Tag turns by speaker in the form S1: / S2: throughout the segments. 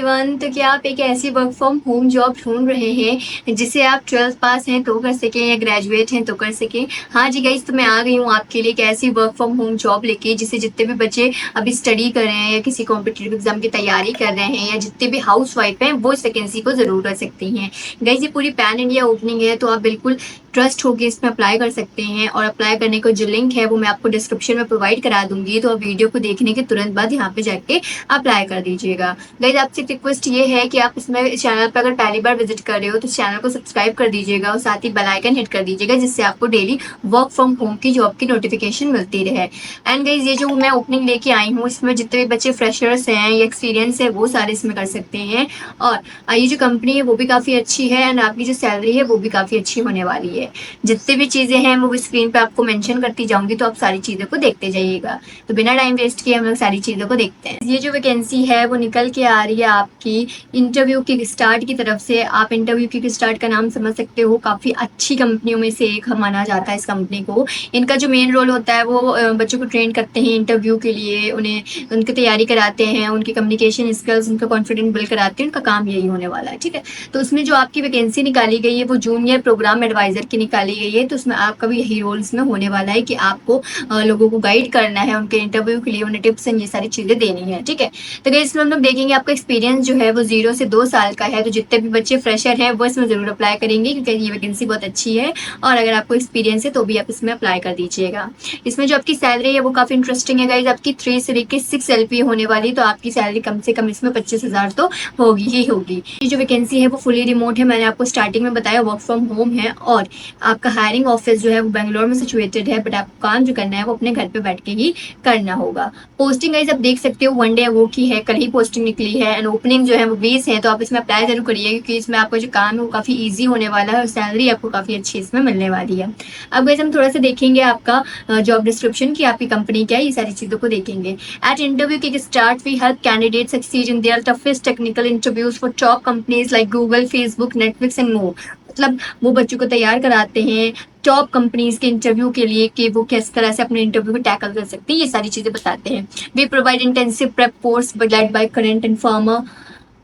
S1: Everyone. तो क्या आप एक ऐसी वर्क फ्रॉम होम जॉब ढूंढ रहे हैं जिसे आप 12th पास हैं तो कर सकें या ग्रेजुएट हैं तो कर सकें? हाँ जी गाइस, तो मैं आ गई हूँ आपके लिए एक ऐसी वर्क फ्रॉम होम जॉब लेके जिसे जितने भी बच्चे अभी स्टडी कर रहे हैं या किसी कॉम्पिटिटिव एग्जाम की तैयारी कर रहे हैं या जितने भी हाउस वाइफ हैं वो इस वैकेंसी को जरूर कर सकती हैं। गाइस, ये पूरी पैन इंडिया ओपनिंग है, तो आप बिल्कुल ट्रस्ट होकर इसमें अप्लाई कर सकते हैं। और अप्लाई करने का जो लिंक है वो मैं आपको डिस्क्रिप्शन में प्रोवाइड करा दूंगी, तो आप वीडियो को देखने के तुरंत बाद यहाँ पे जाके अप्लाई कर दीजिएगा। गाइस, आपसे रिक्वेस्ट ये है कि आप इसमें चैनल पर अगर पहली बार विजिट कर रहे हो तो चैनल को सब्सक्राइब कर दीजिएगा और साथ ही बेल आइकन हिट कर दीजिएगा, जिससे आपको डेली वर्क फ्रॉम होम की जॉब की नोटिफिकेशन मिलती रहे। एंड गाइस, ये जो मैं ओपनिंग लेके आई हूँ इसमें जितने भी बच्चे फ्रेशर्स हैं या एक्सपीरियंस है वो सारे इसमें कर सकते हैं। और ये जो कंपनी है वो भी काफ़ी अच्छी है एंड आपकी जो सैलरी है वो भी काफ़ी अच्छी होने वाली है। जितनी भी चीज़ें हैं वो स्क्रीन पे आपको मेंशन करती जाऊंगी, तो आप सारी चीज़ों को देखते जाइएगा। तो बिना टाइम वेस्ट किए हम लोग सारी चीज़ों को देखते हैं। ये जो वैकेंसी है वो निकल के आ रही है आपकी इंटरव्यू की स्टार्ट की तरफ से। आप इंटरव्यू की स्टार्ट का नाम समझ सकते हो, काफ़ी अच्छी कंपनियों में से एक माना जाता है इस कंपनी को। इनका जो मेन रोल होता है वो बच्चों को ट्रेन करते हैं इंटरव्यू के लिए, उन्हें उनकी तैयारी कराते हैं, उनकी कम्युनिकेशन स्किल्स, उनका कॉन्फिडेंस बिल्ड कराते हैं। उनका काम यही होने वाला है, ठीक है। तो उसमें जो आपकी वैकेंसी निकाली गई है वो जूनियर प्रोग्राम एडवाइजर की निकाली गई है। तो उसमें आपका भी यही रोल इसमें होने वाला है कि आपको लोगों को गाइड करना है उनके इंटरव्यू के लिए, उन्हें टिप्स एंड ये सारी चीज़ें देनी है, ठीक है। तो गाइस, इसमें हम लोग देखेंगे आपका एक्सपीरियंस जो है वो 0 से 2 साल का है। तो जितने भी बच्चे फ्रेशर हैं वो इसमें ज़रूर अप्लाई करेंगे, क्योंकि ये वैकेंसी बहुत अच्छी है। और अगर आपको एक्सपीरियंस है तो भी आप इसमें अप्लाई कर दीजिएगा। इसमें जो आपकी सैलरी है वो काफ़ी इंटरेस्टिंग है गाइस। आपकी 3 से लेकर 6 LP होने वाली, तो आपकी सैलरी कम से कम इसमें 25,000 तो होगी ही होगी। ये जो वैकेंसी है वो फुली रिमोट है, मैंने आपको स्टार्टिंग में बताया वर्क फ्रॉम होम है। और आपका हायरिंग ऑफिस जो है वो बेंगलोर में सिचुएटेड है, बट आपको काम जो करना है वो अपने घर पे बैठ के ही करना होगा। पोस्टिंग गाइस आप देख सकते हो 1 डे वो की है, कल ही पोस्टिंग निकली है। एंड ओपनिंग जो है वो 20 है, तो आप इसमें अप्लाई जरूर करिए, क्योंकि इसमें आपका जो काम है वो काफ़ी ईजी होने वाला है और सैलरी आपको काफ़ी अच्छी इसमें मिलने वाली है। अब गाइस हम थोड़ा सा देखेंगे आपका जॉब डिस्क्रिप्शन की, आपकी कंपनी क्या है, ये सारी चीज़ों को देखेंगे। एट इंटरव्यू के start we help candidate succeed in their toughest technical interviews for top companies like Google, Facebook, Netflix and more. मतलब वो बच्चों को तैयार कराते हैं टॉप कंपनीज के इंटरव्यू के लिए कि वो किस तरह से अपने इंटरव्यू को टैकल कर सकते हैं, ये सारी चीज़ें बताते हैं। We provide intensive prep course led by current and former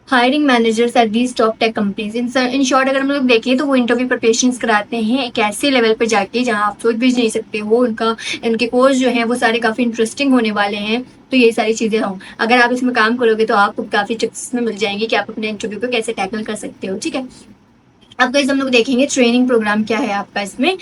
S1: hiring managers at these top tech companies. In short अगर हम लोग देखें तो वो इंटरव्यू प्रिपरेशंस कराते हैं एक ऐसे लेवल पर जाके जहाँ आप सोच भी नहीं सकते हो। उनके कोर्स जो हैं वो सारे काफ़ी इंटरेस्टिंग होने वाले हैं। तो ये सारी चीज़ें हों, अगर आप इसमें काम करोगे तो आपको काफ़ी टिप्स में मिल जाएंगी कि आप अपने इंटरव्यू को कैसे टैकल कर सकते हो, ठीक है। अब गाइस हम लोग देखेंगे ट्रेनिंग प्रोग्राम क्या है आपका इसमें।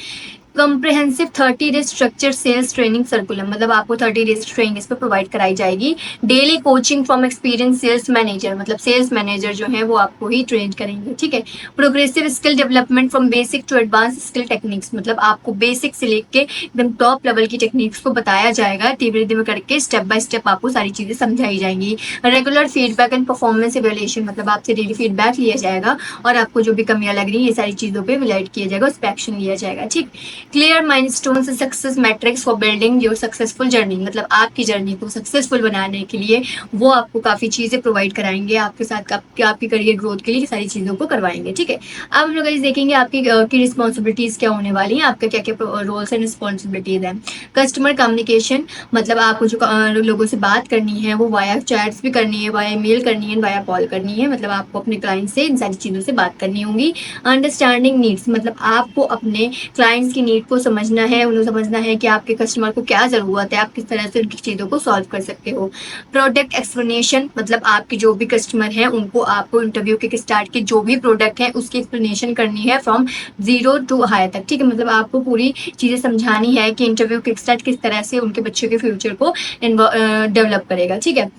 S1: Comprehensive 30 days structure sales training curriculum, मतलब आपको 30 डेज ट्रेनिंग इस पर प्रोवाइड कराई जाएगी। Daily coaching from experience sales manager, मतलब सेल्स मैनेजर जो है वो आपको ही ट्रेन करेंगे, ठीक है। Progressive skill development from basic to advance skill techniques, मतलब आपको बेसिक से लेके एकदम टॉप लेवल की टेक्निक्स को बताया जाएगा, धीरे धीरे करके स्टेप बाय स्टेप आपको सारी चीज़ें समझाई जाएंगी। Regular feedback and performance evaluation, मतलब आपसे डेली फीडबैक लिया जाएगा और आपको जो भी कमियां लग रही है ये सारी चीज़ों पर इवैल्यूएट किया जाएगा, उस पर एक्शन लिया जाएगा, ठीक। Clear milestones success matrix for building your successful journey, मतलब आपकी जर्नी को सक्सेसफुल बनाने के लिए वो आपको काफ़ी चीज़ें प्रोवाइड कराएंगे, आपके साथ आपकी करियर ग्रोथ के लिए सारी चीज़ों को करवाएंगे, ठीक है। अब हम लोग देखेंगे आपकी की रिस्पॉन्सिबिलिटीज़ क्या होने वाली हैं, आपका क्या क्या रोल्स एंड रिस्पॉन्सिबिलिटीज़ हैं। कस्टमर कम्युनिकेशन, मतलब आपको जो लोगों से बात करनी है वो वाया चैट्स भी करनी है, वाया मेल करनी है, वाया कॉल करनी है, मतलब आपको अपने क्लाइंट से इन सारी चीज़ों से बात करनी होगी। अंडरस्टैंडिंग नीड्स, मतलब आपको अपने क्लाइंट्स की नीड को समझना है, उन्हें समझना है कि आपके कस्टमर को क्या ज़रूरत है, आप किस तरह से उनकी चीज़ों को सॉल्व कर सकते हो। प्रोडक्ट एक्सप्लेनेशन, मतलब आपके जो भी कस्टमर हैं उनको आपको इंटरव्यू के स्टार्ट के जो भी प्रोडक्ट है उसकी एक्सप्लेनेशन करनी है फ्रॉम 0 to हाई तक, ठीक है। मतलब आपको पूरी चीज़ें समझानी है कि इंटरव्यू के स्टार्ट किस तरह से उनके बच्चों के फ्यूचर को डेवलप करेगा, ठीक है।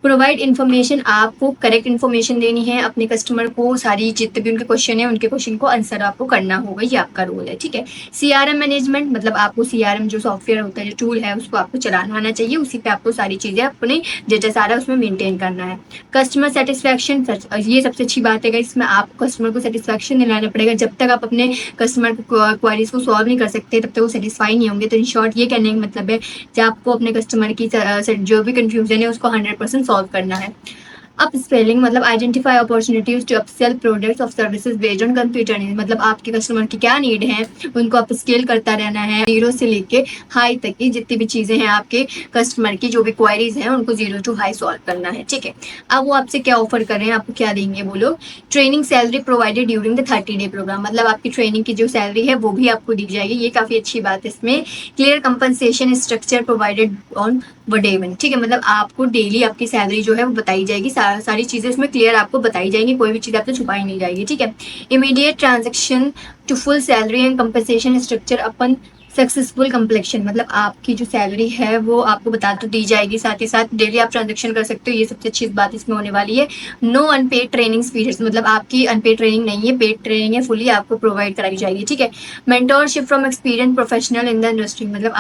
S1: प्रोवाइड इन्फॉर्मेशन, आपको करेक्ट इन्फॉर्मेशन देनी है अपने कस्टमर को, सारी जितने भी उनके क्वेश्चन है उनके क्वेश्चन को आंसर आपको करना होगा, ये आपका रोल है, ठीक है। CRM मैनेजमेंट, मतलब आपको CRM जो सॉफ्टवेयर होता है, जो टूल है, उसको आपको चलाना आना चाहिए, उसी पे आपको सारी चीज़ें अपने डेटा सारा उसमें मेंटेन करना है। कस्टमर सेटिस्फैक्शन, ये सबसे अच्छी बात है, इसमें आपको कस्टमर को सेटिस्फैक्शन दिलाना पड़ेगा। जब तक आप अपने कस्टमर क्वारीज को सॉल्व नहीं कर सकते तब तक वो सेटिस्फाई नहीं होंगे। तो इन शॉर्ट ये कहने का मतलब है कि आपको अपने कस्टमर की जो भी कन्फ्यूजन है उसको 100% सॉल्व करना है। अप स्पेलिंग मतलब identify opportunities to upsell products of services based on computer need, मतलब आपके कस्टमर की क्या नीड है उनको आप स्केल करता रहना है, जीरो से लेके हाई तक की जितनी भी चीजें हैं आपके कस्टमर की जो भी क्वायरीज हैं उनको जीरो टू हाई सॉल्व करना है। ठीक है, अब वो आपसे क्या ऑफर कर रहे हैं, आपको क्या देंगे वो लोग, training salary provided during the 30-day program, मतलब आपकी ट्रेनिंग की जो सैलरी है वो भी आपको दी जाएगी, ये काफी अच्छी बात है इसमें। Clear compensation structure provided on day one, ठीक है, मतलब आपको डेली आपकी सैलरी जो है वो बताई जाएगी, सारी चीजें इसमें क्लियर आपको बताई जाएंगी, कोई भी चीज आपसे छुपाई नहीं जाएगी। ठीक है, immediate transaction to full salary and compensation structure upon successful completion, मतलब आपकी जो सैलरी है वो आपको बता तो दी जाएगी, साथ ही साथ डेली आप ट्रांजेक्शन कर सकते हो, ये सबसे अच्छी बात इसमें होने वाली है। नो अनपेड ट्रेनिंग पीरियड्स, मतलब आपकी अनपेड ट्रेनिंग नहीं है, पेड ट्रेनिंग है, फुली आपको प्रोवाइड कराई जाएगी। ठीक है, mentorship from experience professional in the industry, मतलब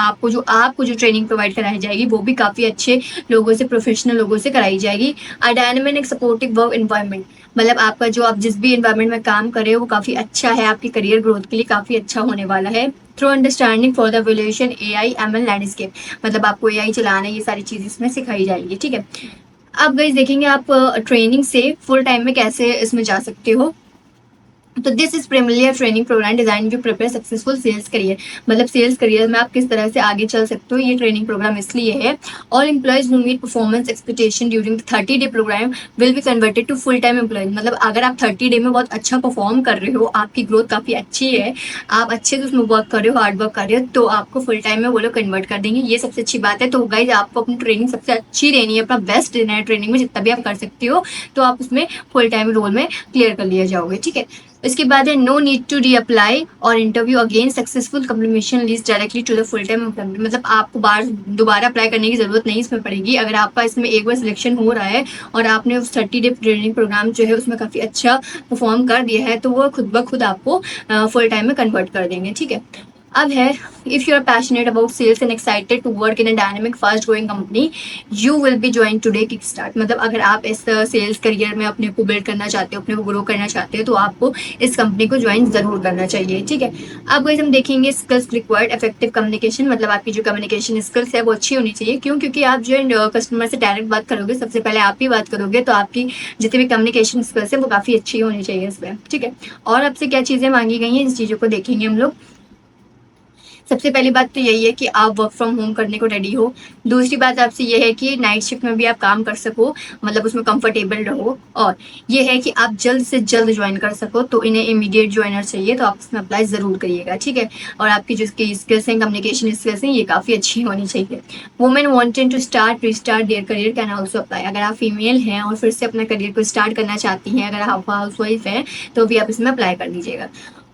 S1: आपको जो ट्रेनिंग प्रोवाइड कराई जाएगी वो भी काफी अच्छे लोगों से, प्रोफेशनल लोगों से कराई जाएगी। A dynamic supportive work environment, मतलब आपका जो आप जिस भी एनवायरनमेंट में काम कर रहे हो वो काफी अच्छा है, आपकी करियर ग्रोथ के लिए काफी अच्छा होने वाला है। Through understanding for the evolution AI ML landscape, मतलब आपको AI चलाना, ये सारी चीजें इसमें सिखाई जाएगी। ठीक है, अब गाइस देखेंगे आप ट्रेनिंग से फुल टाइम में कैसे इसमें जा सकते हो। तो this is premier training program design to prepare successful sales career, मतलब सेल्स करियर में आप किस तरह से आगे चल सकते हो, ये ट्रेनिंग प्रोग्राम इसलिए है। All employees who meet performance expectation during 30-day program will be converted to full time employee, मतलब अगर आप 30 डे में बहुत अच्छा परफॉर्म कर रहे हो, आपकी ग्रोथ काफी अच्छी है, आप अच्छे से उसमें वर्क कर रहे हो, हार्ड वर्क कर रहे हो, तो आपको फुल टाइम में वो लोग कन्वर्ट कर देंगे, ये सबसे अच्छी बात है। तो गाइज आपको अपनी ट्रेनिंग सबसे अच्छी देनी है, अपना बेस्ट देना है ट्रेनिंग में, जितना भी आप कर सकते हो, तो आप उसमें फुल टाइम रोल में क्लियर कर लिया जाओगे। ठीक है, इसके बाद है no need to reapply और interview again successful completion leads directly to the full time employment, मतलब आपको दोबारा अप्लाई करने की जरूरत नहीं इसमें पड़ेगी। अगर आपका इसमें एक बार सिलेक्शन हो रहा है और आपने उस 30-day ट्रेनिंग प्रोग्राम जो है उसमें काफी अच्छा परफॉर्म कर दिया है, तो वो खुद ब खुद आपको फुल टाइम में कन्वर्ट कर देंगे। ठीक है, अब है if you are passionate about sales and excited to work in a dynamic fast growing company you will be join today kick start, मतलब अगर आप इस सेल्स करियर में अपने को बिल्ड करना चाहते हो, अपने को ग्रो करना चाहते हो, तो आपको इस कंपनी को ज्वाइन जरूर करना चाहिए। ठीक है, अब गाइस हम देखेंगे स्किल्स रिक्वायर्ड इफेक्टिव कम्युनिकेशन, मतलब आपकी जो कम्युनिकेशन स्किल्स है वो अच्छी होनी चाहिए, क्यों, क्योंकि आप जो कस्टमर से डायरेक्ट बात करोगे, सबसे पहले आप ही बात करोगे, तो आपकी जितनी भी कम्युनिकेशन स्किल्स है वो काफी अच्छी होनी चाहिए इसमें। ठीक है, और आपसे क्या चीजें मांगी गई हैं इन चीजों को देखेंगे हम लोग। सबसे पहली बात तो यही है कि आप वर्क फ्रॉम होम करने को रेडी हो। दूसरी बात आपसे ये है कि नाइट शिफ्ट में भी आप काम कर सको, मतलब उसमें कंफर्टेबल रहो। और ये है कि आप जल्द से जल्द ज्वाइन कर सको, तो इन्हें इमीडिएट ज्वाइनर चाहिए, तो आप इसमें अप्लाई जरूर करिएगा। ठीक है, और आपकी जो स्किल्स हैं, कम्युनिकेशन स्किल्स हैं, ये काफ़ी अच्छी होनी चाहिए। Women wanting to start restart their career can also apply, अगर आप फीमेल हैं और फिर से अपना करियर को स्टार्ट करना चाहती हैं, अगर आप हाउस वाइफ हैं, तो भी आप इसमें अप्लाई कर दीजिएगा।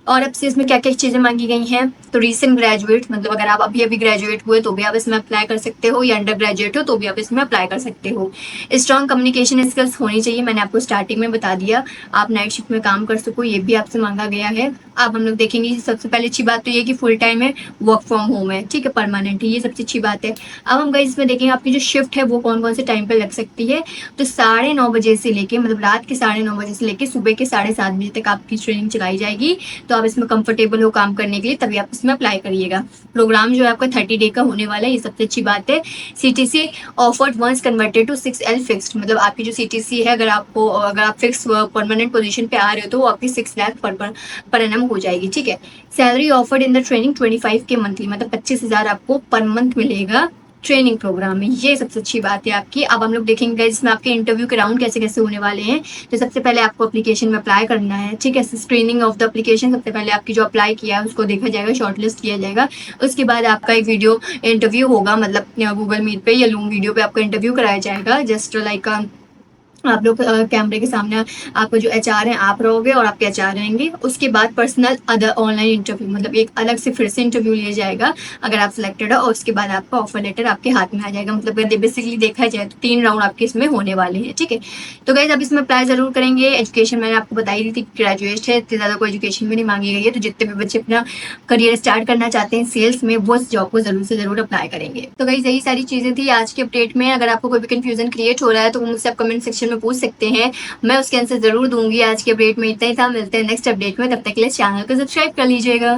S1: और अब से इसमें क्या क्या चीज़ें मांगी गई हैं, तो रीसेंट ग्रेजुएट, मतलब अगर आप अभी अभी ग्रेजुएट हुए तो भी आप इसमें अप्लाई कर सकते हो, या अंडर ग्रेजुएट हो तो भी आप इसमें अप्लाई कर सकते हो। स्ट्रॉन्ग कम्युनिकेशन स्किल्स होनी चाहिए, मैंने आपको स्टार्टिंग में बता दिया, आप नाइट शिफ्ट में काम कर सको, ये भी आपसे मांगा गया है। अब हम लोग देखेंगे, सबसे पहले अच्छी बात तो ये कि फुल टाइम है, वर्क फ्रॉम होम है, ठीक है, परमानेंट है, ये सबसे अच्छी बात है। अब हम गाइस इसमें देखेंगे आपकी जो शिफ्ट है वो कौन कौन से टाइम पे लग सकती है, तो 9:30 बजे से लेके, मतलब रात के 9:30 बजे से लेके सुबह के 7:30 बजे तक आपकी ट्रेनिंग चलाई जाएगी, तो आप इसमें कंफर्टेबल हो काम करने के लिए, तभी आप इसमें अप्लाई करिएगा। प्रोग्राम जो है आपका 30 डे का होने वाला है, ये सबसे अच्छी बात है। CTC offered once converted to 6L fixed, मतलब आपकी जो CTC है, अगर आप फिक्स परमानेंट पोजीशन पे आ रहे हो तो वो आपकी 6 लाख पर एनम हो जाएगी। ठीक है, salary offered in the training 25 के मंथली, मतलब 25,000 आपको पर मंथ मिलेगा ट्रेनिंग प्रोग्राम में, ये सबसे अच्छी बात है आपकी। अब हम लोग देखेंगे इसमें आपके इंटरव्यू के राउंड कैसे कैसे होने वाले हैं। तो सबसे पहले आपको एप्लीकेशन में अप्लाई करना है, ठीक है, स्क्रीनिंग ऑफ द एप्लीकेशन, सबसे पहले आपकी जो अप्लाई किया है उसको देखा जाएगा, शॉर्टलिस्ट किया जाएगा। उसके बाद आपका एक वीडियो इंटरव्यू होगा, मतलब गूगल मीट पे या लूम वीडियो पे आपका इंटरव्यू कराया जाएगा, जस्ट लाइक आप लोग कैमरे के सामने, आपका जो HR है आप रहोगे और आपके HR रहेंगे। उसके बाद पर्सनल अदर ऑनलाइन इंटरव्यू, मतलब एक अलग से फिर से इंटरव्यू लिया जाएगा अगर आप सिलेक्टेड हो, और उसके बाद आपका ऑफर लेटर आपके हाथ में आ जाएगा। मतलब बेसिकली देखा जाए तो 3 राउंड आपके इसमें होने वाले हैं। ठीक है, तो गाइस अब इसमें अप्लाई जरूर करेंगे। एजुकेशन मैंने आपको बताई दी थी, ग्रेजुएट है, इतनी ज़्यादा कोई एजुकेशन भी नहीं मांगी गई है, तो जितने भी बच्चे अपना करियर स्टार्ट करना चाहते हैं सेल्स में, वो इस जॉब को जरूर से जरूर अप्लाई करेंगे। तो गाइस यही सारी चीज़ें थी आज के अपडेट में। अगर आपको कोई भी कंफ्यूजन क्रिएट हो रहा है तो मुझसे आप कमेंट सेक्शन में पूछ सकते हैं, मैं उसके आंसर जरूर दूंगी। आज के अपडेट में इतना ही था, मिलते हैं नेक्स्ट अपडेट में, तब तक के लिए चैनल को सब्सक्राइब कर लीजिएगा।